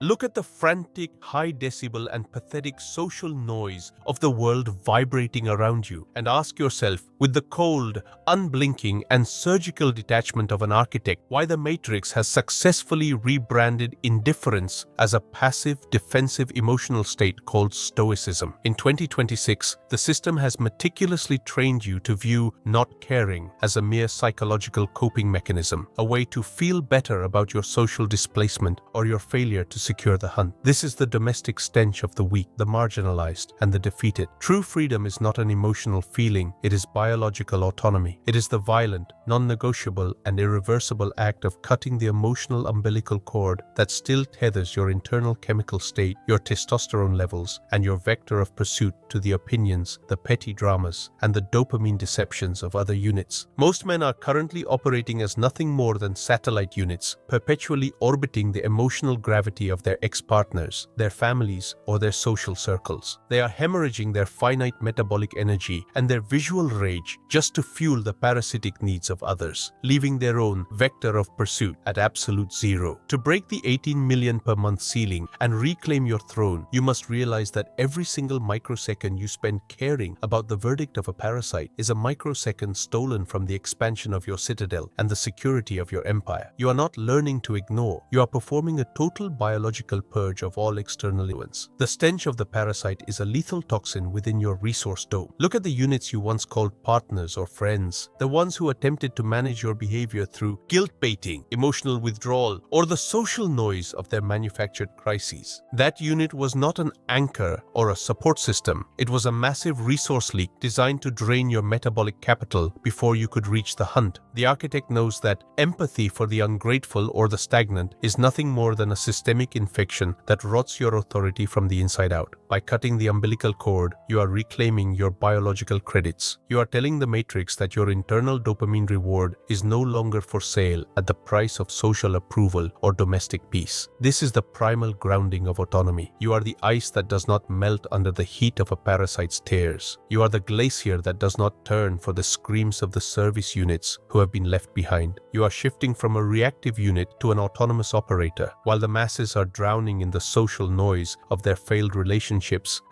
Look at the frantic, high-decibel and pathetic social noise of the world vibrating around you and ask yourself, with the cold, unblinking and surgical detachment of an architect, why the Matrix has successfully rebranded indifference as a passive, defensive emotional state called Stoicism. In 2026, the system has meticulously trained you to view not caring as a mere psychological coping mechanism, a way to feel better about your social displacement or your failure to secure the hunt. This is the domestic stench of the weak, the marginalized, and the defeated. True freedom is not an emotional feeling, it is biological autonomy. It is the violent, non-negotiable, and irreversible act of cutting the emotional umbilical cord that still tethers your internal chemical state, your testosterone levels, and your vector of pursuit to the opinions, the petty dramas, and the dopamine deceptions of other units. Most men are currently operating as nothing more than satellite units, perpetually orbiting the emotional gravity of their ex-partners, their families, or their social circles. They are hemorrhaging their finite metabolic energy and their visual rage just to fuel the parasitic needs of others, leaving their own vector of pursuit at absolute zero. To break the 18 million per month ceiling and reclaim your throne, you must realize that every single microsecond you spend caring about the verdict of a parasite is a microsecond stolen from the expansion of your citadel and the security of your empire. You are not learning to ignore, you are performing a total biological purge of all external influence. The stench of the parasite is a lethal toxin within your resource dome. Look at the units you once called partners or friends, the ones who attempted to manage your behavior through guilt-baiting, emotional withdrawal, or the social noise of their manufactured crises. That unit was not an anchor or a support system. It was a massive resource leak designed to drain your metabolic capital before you could reach the hunt. The architect knows that empathy for the ungrateful or the stagnant is nothing more than a systemic infection that rots your authority from the inside out. By cutting the umbilical cord, you are reclaiming your biological credits. You are telling the Matrix that your internal dopamine reward is no longer for sale at the price of social approval or domestic peace. This is the primal grounding of autonomy. You are the ice that does not melt under the heat of a parasite's tears. You are the glacier that does not turn for the screams of the service units who have been left behind. You are shifting from a reactive unit to an autonomous operator, while the masses are drowning in the social noise of their failed relationships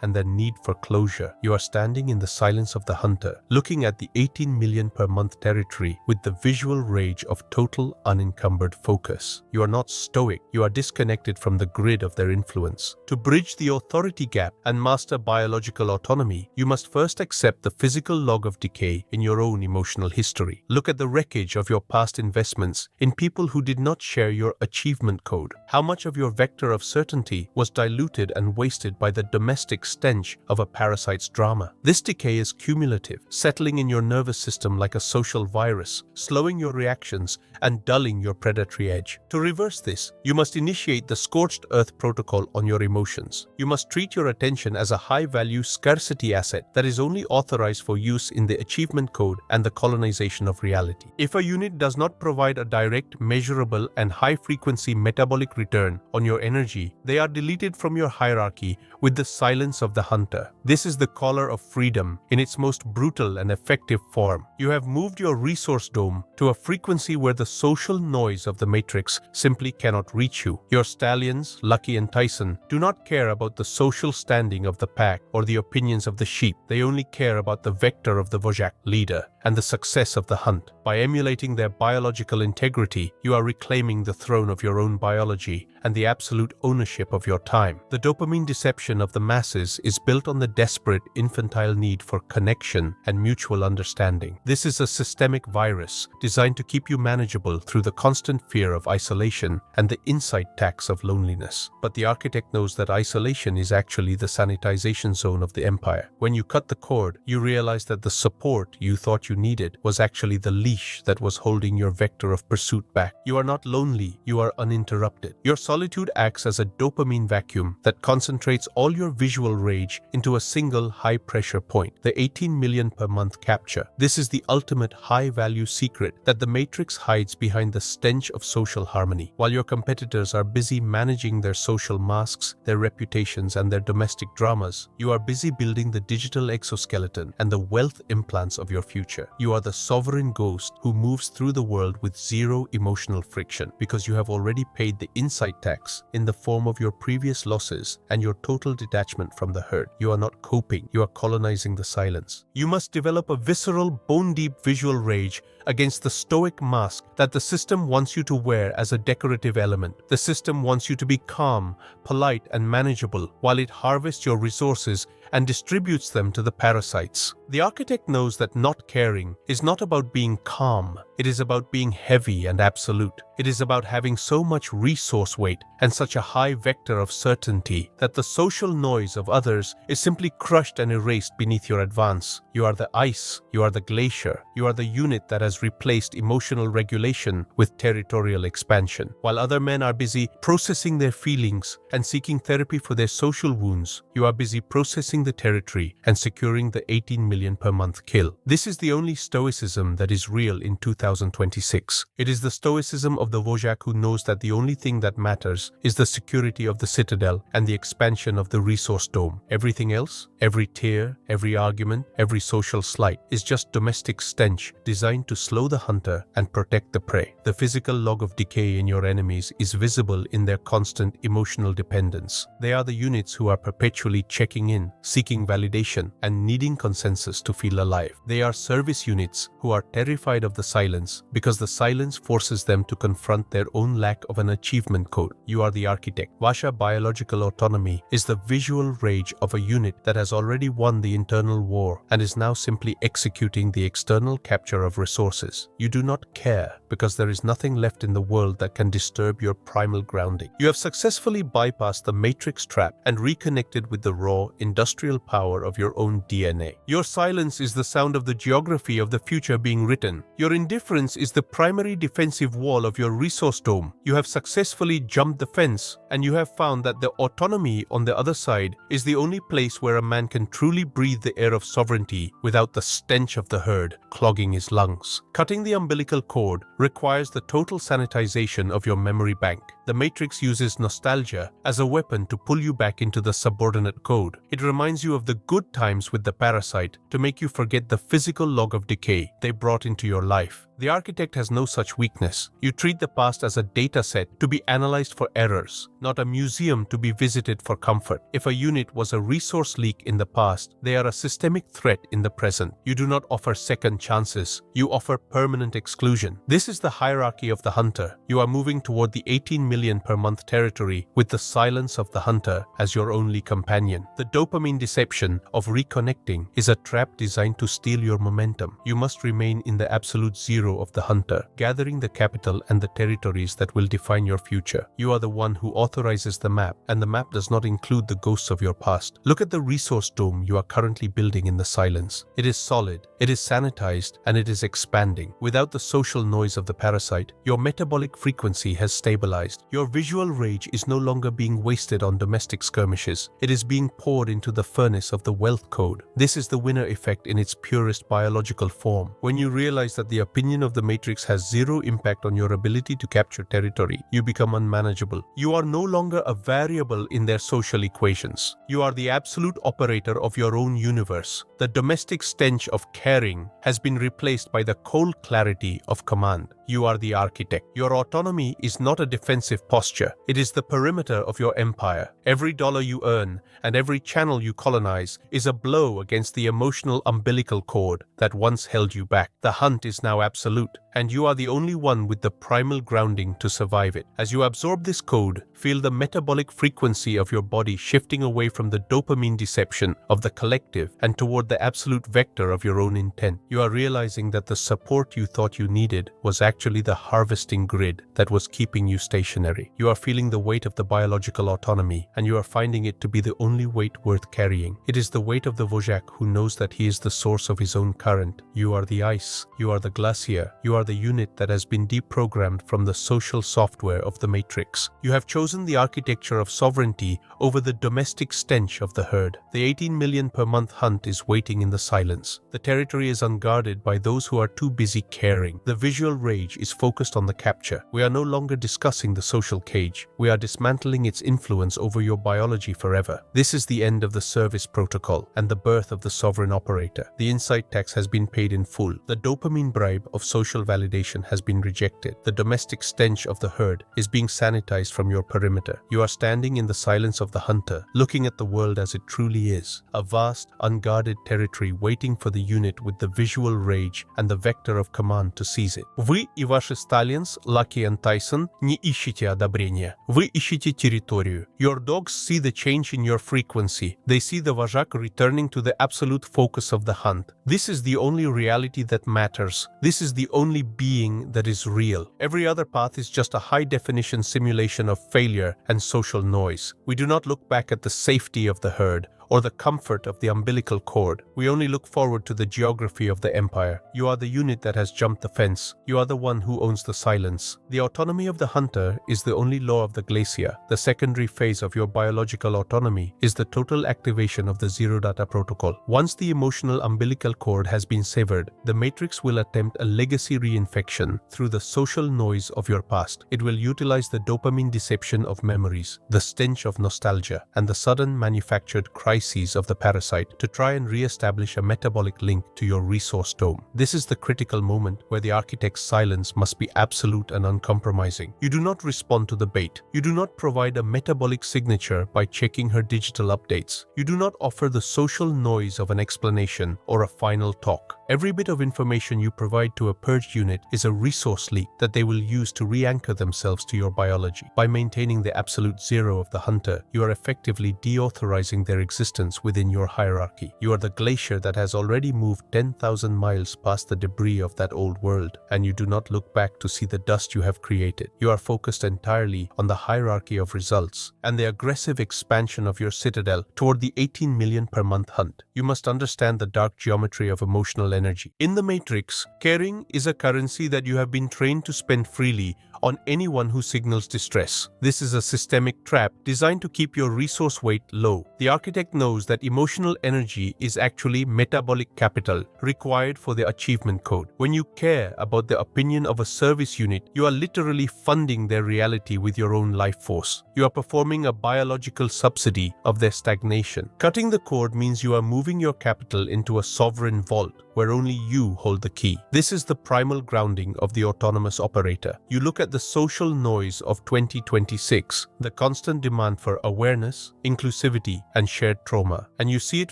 and their need for closure. You are standing in the silence of the hunter, looking at the 18 million per month territory with the visual rage of total unencumbered focus. You are not stoic, you are disconnected from the grid of their influence. To bridge the authority gap and master biological autonomy, you must first accept the physical log of decay in your own emotional history. Look at the wreckage of your past investments in people who did not share your achievement code. How much of your vector of certainty was diluted and wasted by the domestic stench of a parasite's drama? This decay is cumulative, settling in your nervous system like a social virus, slowing your reactions and dulling your predatory edge. To reverse this, you must initiate the scorched earth protocol on your emotions. You must treat your attention as a high-value scarcity asset that is only authorized for use in the achievement code and the colonization of reality. If a unit does not provide a direct, measurable, and high-frequency metabolic return on your energy, they are deleted from your hierarchy with the silence of the hunter. This is the collar of freedom in its most brutal and effective form. You have moved your resource dome to a frequency where the social noise of the Matrix simply cannot reach you. Your stallions, Lucky and Tyson, do not care about the social standing of the pack or the opinions of the sheep. They only care about the vector of the Vojak leader and the success of the hunt. By emulating their biological integrity, you are reclaiming the throne of your own biology and the absolute ownership of your time. The dopamine deception of the masses is built on the desperate, infantile need for connection and mutual understanding. This is a systemic virus designed to keep you manageable through the constant fear of isolation and the insight tax of loneliness. But the architect knows that isolation is actually the sanitization zone of the empire. When you cut the cord, you realize that the support you thought you needed was actually the leash that was holding your vector of pursuit back. You are not lonely, you are uninterrupted. Your solitude acts as a dopamine vacuum that concentrates all your visual rage into a single high-pressure point, the 18 million per month capture. This is the ultimate high-value secret that the Matrix hides behind the stench of social harmony. While your competitors are busy managing their social masks, their reputations, and their domestic dramas, you are busy building the digital exoskeleton and the wealth implants of your future. nature. You are the sovereign ghost who moves through the world with zero emotional friction because you have already paid the insight tax in the form of your previous losses and your total detachment from the herd. You are not coping, you are colonizing the silence. You must develop a visceral, bone-deep visual rage against the stoic mask that the system wants you to wear as a decorative element. The system wants you to be calm, polite, and manageable while it harvests your resources and distributes them to the parasites. The architect knows that not caring is not about being calm. It is about being heavy and absolute. It is about having so much resource weight and such a high vector of certainty that the social noise of others is simply crushed and erased beneath your advance. You are the ice, you are the glacier, you are the unit that has replaced emotional regulation with territorial expansion. While other men are busy processing their feelings and seeking therapy for their social wounds, you are busy processing the territory and securing the 18 million per month kill. This is the only stoicism that is real in 2026. It is the stoicism of the Wojak who knows that the only thing that matters is the security of the citadel and the expansion of the resource dome. Everything else, every tear, every argument, every social slight is just domestic stench designed to slow the hunter and protect the prey. The physical log of decay in your enemies is visible in their constant emotional dependence. They are the units who are perpetually checking in, seeking validation, and needing consensus to feel alive. They are service units who are terrified of the silence because the silence forces them to confront their own lack of an achievement code. You are the architect. Vasha biological autonomy is the visual rage of a unit that has already won the internal war and is now simply executing the external capture of resources. You do not care because there is nothing left in the world that can disturb your primal grounding. You have successfully bypassed the matrix trap and reconnected with the raw, industrial power of your own DNA. Your silence is the sound of the geography of the future being written. Your indifference is the primary defensive wall of your resource dome. You have successfully jumped the fence, and you have found that the autonomy on the other side is the only place where a man can truly breathe the air of sovereignty without the stench of the herd clogging his lungs. Cutting the umbilical cord requires the total sanitization of your memory bank. The Matrix uses nostalgia as a weapon to pull you back into the subordinate code. It reminds you of the good times with the parasite to make you forget the physical log of decay they brought into your life. The architect has no such weakness. You treat the past as a data set to be analyzed for errors, not a museum to be visited for comfort. If a unit was a resource leak in the past, they are a systemic threat in the present. You do not offer second chances. You offer permanent exclusion. This is the hierarchy of the hunter. You are moving toward the 18 million per month territory with the silence of the hunter as your only companion. The dopamine deception of reconnecting is a trap designed to steal your momentum. You must remain in the absolute zero of the hunter, gathering the capital and the territories that will define your future. You are the one who authorizes the map, and the map does not include the ghosts of your past. Look at the resource dome you are currently building in the silence. It is solid, it is sanitized, and it is expanding. Without the social noise of the parasite, your metabolic frequency has stabilized. Your visual rage is no longer being wasted on domestic skirmishes. It is being poured into the furnace of the wealth code. This is the winner effect in its purest biological form. When you realize that the opinion of the matrix has zero impact on your ability to capture territory, you become unmanageable. You are no longer a variable in their social equations. You are the absolute operator of your own universe. The domestic stench of caring has been replaced by the cold clarity of command. You are the architect. Your autonomy is not a defensive posture. It is the perimeter of your empire. Every dollar you earn and every channel you colonize is a blow against the emotional umbilical cord that once held you back. The hunt is now absolute, and you are the only one with the primal grounding to survive it. As you absorb this code, feel the metabolic frequency of your body shifting away from the dopamine deception of the collective and toward the absolute vector of your own intent. You are realizing that the support you thought you needed was actually the harvesting grid that was keeping you stationary. You are feeling the weight of the biological autonomy, and you are finding it to be the only weight worth carrying. It is the weight of the Wojak who knows that he is the source of his own current. You are the ice. You are the glacier. You are the unit that has been deprogrammed from the social software of the matrix. You have chosen the architecture of sovereignty over the domestic stench of the herd. The 18 million per month hunt is waiting in the silence. The territory is unguarded by those who are too busy caring. The visual rage is focused on the capture. We are no longer discussing the social cage. We are dismantling its influence over your biology forever. This is the end of the service protocol and the birth of the sovereign operator. The insight tax has been paid in full. The dopamine bribe of social validation has been rejected. The domestic stench of the herd is being sanitized from your perimeter. You are standing in the silence of the hunter, looking at the world as it truly is. A vast, unguarded territory waiting for the unit with the visual rage and the vector of command to seize it. Вы и ваши stallions, Lucky and Tyson, не ищете одобрения. Вы ищете территорию. Your dogs see the change in your frequency. They see the vajak returning to the absolute focus of the hunt. This is the only reality that matters. This is the only being that is real. Every other path is just a high-definition simulation of failure and social noise. We do not look back at the safety of the herd or the comfort of the umbilical cord. We only look forward to the geography of the empire. You are the unit that has jumped the fence. You are the one who owns the silence. The autonomy of the hunter is the only law of the glacier. The secondary phase of your biological autonomy is the total activation of the zero data protocol. Once the emotional umbilical cord has been severed, the matrix will attempt a legacy reinfection through the social noise of your past. It will utilize the dopamine deception of memories, the stench of nostalgia, and the sudden manufactured crises of the parasite to try and re-establish a metabolic link to your resource dome. This is the critical moment where the architect's silence must be absolute and uncompromising. You do not respond to the bait. You do not provide a metabolic signature by checking her digital updates. You do not offer the social noise of an explanation or a final talk. Every bit of information you provide to a purged unit is a resource leak that they will use to re-anchor themselves to your biology. By maintaining the absolute zero of the hunter, you are effectively deauthorizing their existence within your hierarchy. You are the glacier that has already moved 10,000 miles past the debris of that old world, and you do not look back to see the dust you have created. You are focused entirely on the hierarchy of results and the aggressive expansion of your citadel toward the 18 million per month hunt. You must understand the dark geometry of emotional energy. In the matrix, caring is a currency that you have been trained to spend freely on anyone who signals distress. This is a systemic trap designed to keep your resource weight low. The architect knows that emotional energy is actually metabolic capital required for the achievement code. When you care about the opinion of a service unit, you are literally funding their reality with your own life force. You are performing a biological subsidy of their stagnation. Cutting the cord means you are moving your capital into a sovereign vault where only you hold the key. This is the primal grounding of the autonomous operator. You look at the social noise of 2026, the constant demand for awareness, inclusivity, and shared trauma, and you see it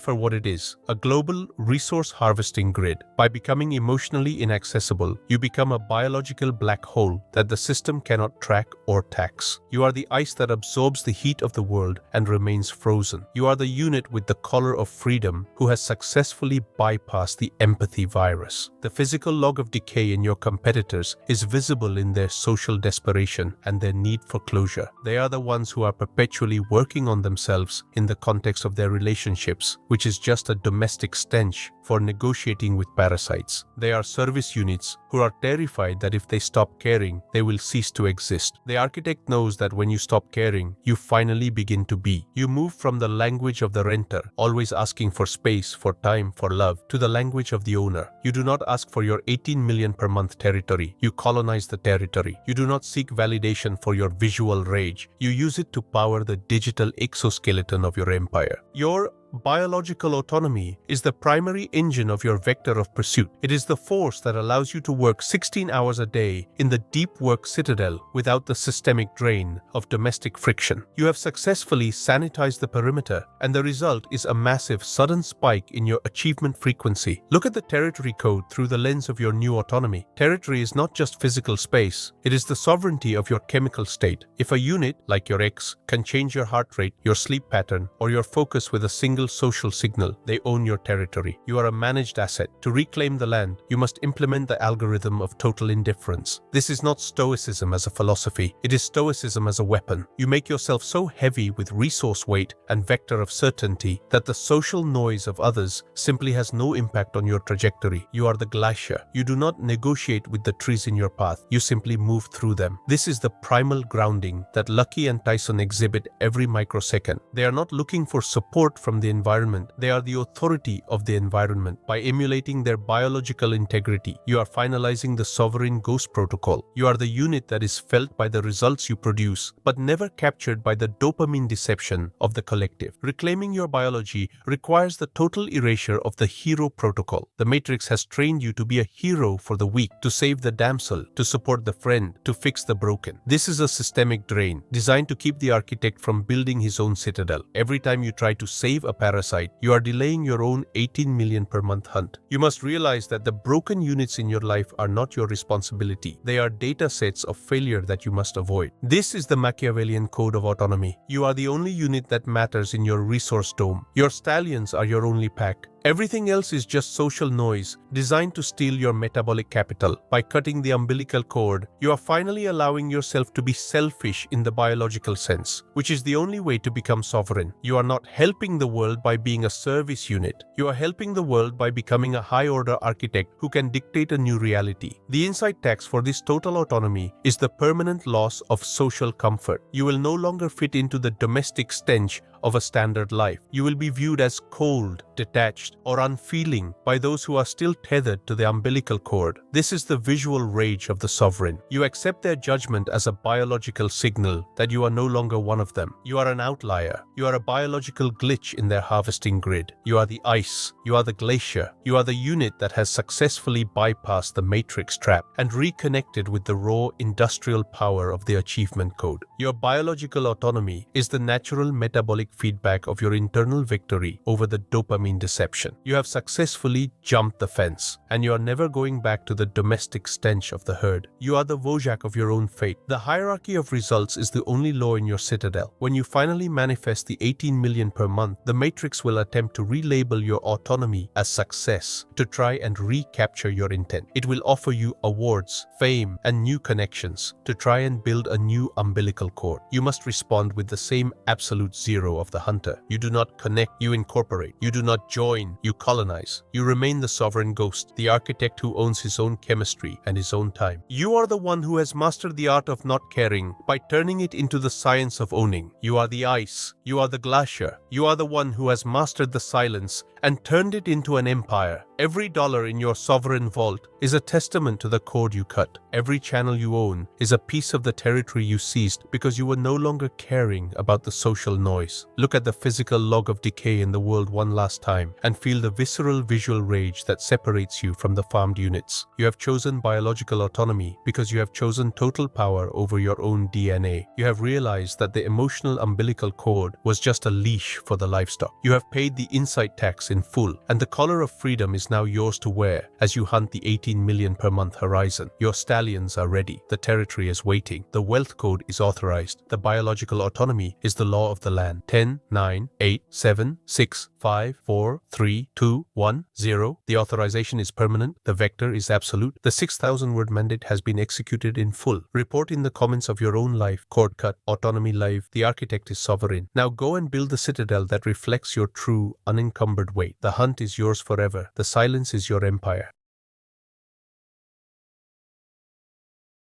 for what it is, a global resource harvesting grid. By becoming emotionally inaccessible, you become a biological black hole that the system cannot track or tax. You are the ice that absorbs the heat of the world and remains frozen. You are the unit with the color of freedom who has successfully bypassed the empathy virus. The physical log of decay in your competitors is visible in their social desperation and their need for closure. They are the ones who are perpetually working on themselves in the context of their relationships, which is just a domestic stench for negotiating with parasites. They are service units who are terrified that if they stop caring, they will cease to exist. The architect knows that when you stop caring, you finally begin to be. You move from the language of the renter, always asking for space, for time, for love, to the language of the owner. You do not ask for your 18 million per month territory. You colonize the territory. You do not seek validation for your visual rage. You use it to power the digital exoskeleton of your empire. Your biological autonomy is the primary engine of your vector of pursuit. It is the force that allows you to work 16 hours a day in the deep work citadel without the systemic drain of domestic friction. You have successfully sanitized the perimeter, and the result is a massive sudden spike in your achievement frequency. Look at the territory code through the lens of your new autonomy. Territory is not just physical space, it is the sovereignty of your chemical state. If a unit, like your ex, can change your heart rate, your sleep pattern, or your focus with a single real social signal. They own your territory. You are a managed asset. To reclaim the land, you must implement the algorithm of total indifference. This is not stoicism as a philosophy. It is stoicism as a weapon. You make yourself so heavy with resource weight and vector of certainty that the social noise of others simply has no impact on your trajectory. You are the glacier. You do not negotiate with the trees in your path. You simply move through them. This is the primal grounding that Lucky and Tyson exhibit every microsecond. They are not looking for support from the environment. They are the authority of the environment. By emulating their biological integrity, you are finalizing the sovereign ghost protocol. You are the unit that is felt by the results you produce, but never captured by the dopamine deception of the collective. Reclaiming your biology requires the total erasure of the hero protocol. The Matrix has trained you to be a hero for the weak, to save the damsel, to support the friend, to fix the broken. This is a systemic drain, designed to keep the architect from building his own citadel. Every time you try to save a parasite, you are delaying your own 18 million per month hunt. You must realize that the broken units in your life are not your responsibility. They are data sets of failure that you must avoid. This is the Machiavellian code of autonomy. You are the only unit that matters in your resource dome. Your stallions are your only pack. Everything else is just social noise designed to steal your metabolic capital. By cutting the umbilical cord, you are finally allowing yourself to be selfish in the biological sense, which is the only way to become sovereign. You are not helping the world by being a service unit. You are helping the world by becoming a high-order architect who can dictate a new reality. The insight tax for this total autonomy is the permanent loss of social comfort. You will no longer fit into the domestic stench of a standard life. You will be viewed as cold, detached, or unfeeling by those who are still tethered to the umbilical cord. This is the visual rage of the sovereign. You accept their judgment as a biological signal that you are no longer one of them. You are an outlier. You are a biological glitch in their harvesting grid. You are the ice. You are the glacier. You are the unit that has successfully bypassed the matrix trap and reconnected with the raw industrial power of the achievement code. Your biological autonomy is the natural metabolic feedback of your internal victory over the dopamine deception. You have successfully jumped the fence, and you are never going back to the domestic stench of the herd. You are the Wojak of your own fate. The hierarchy of results is the only law in your citadel. When you finally manifest the 18 million per month, the Matrix will attempt to relabel your autonomy as success to try and recapture your intent. It will offer you awards, fame, and new connections to try and build a new umbilical cord. You must respond with the same absolute zero of the hunter. You do not connect, you incorporate. You do not join, you colonize. You remain the sovereign ghost, the architect who owns his own chemistry and his own time. You are the one who has mastered the art of not caring by turning it into the science of owning. You are the ice. You are the glacier. You are the one who has mastered the silence and turned it into an empire. Every dollar in your sovereign vault is a testament to the cord you cut. Every channel you own is a piece of the territory you seized because you were no longer caring about the social noise. Look at the physical log of decay in the world one last time and feel the visceral visual rage that separates you from the farmed units. You have chosen biological autonomy because you have chosen total power over your own DNA. You have realized that the emotional umbilical cord was just a leash for the livestock. You have paid the insight tax in full, and the collar of freedom is now yours to wear as you hunt the 18 million per month horizon. Your stallions are ready. The territory is waiting. The wealth code is authorized. The biological autonomy is the law of the land. 10, 9, 8, 7, 6, 5, 4, 3, 2, 1, 0. The authorization is permanent. The vector is absolute. The 6,000 word mandate has been executed in full. Report in the comments of your own life. Cord cut. Autonomy live. The architect is sovereign. Now go and build the citadel that reflects your true, unencumbered weight. The hunt is yours forever. The silence is your empire.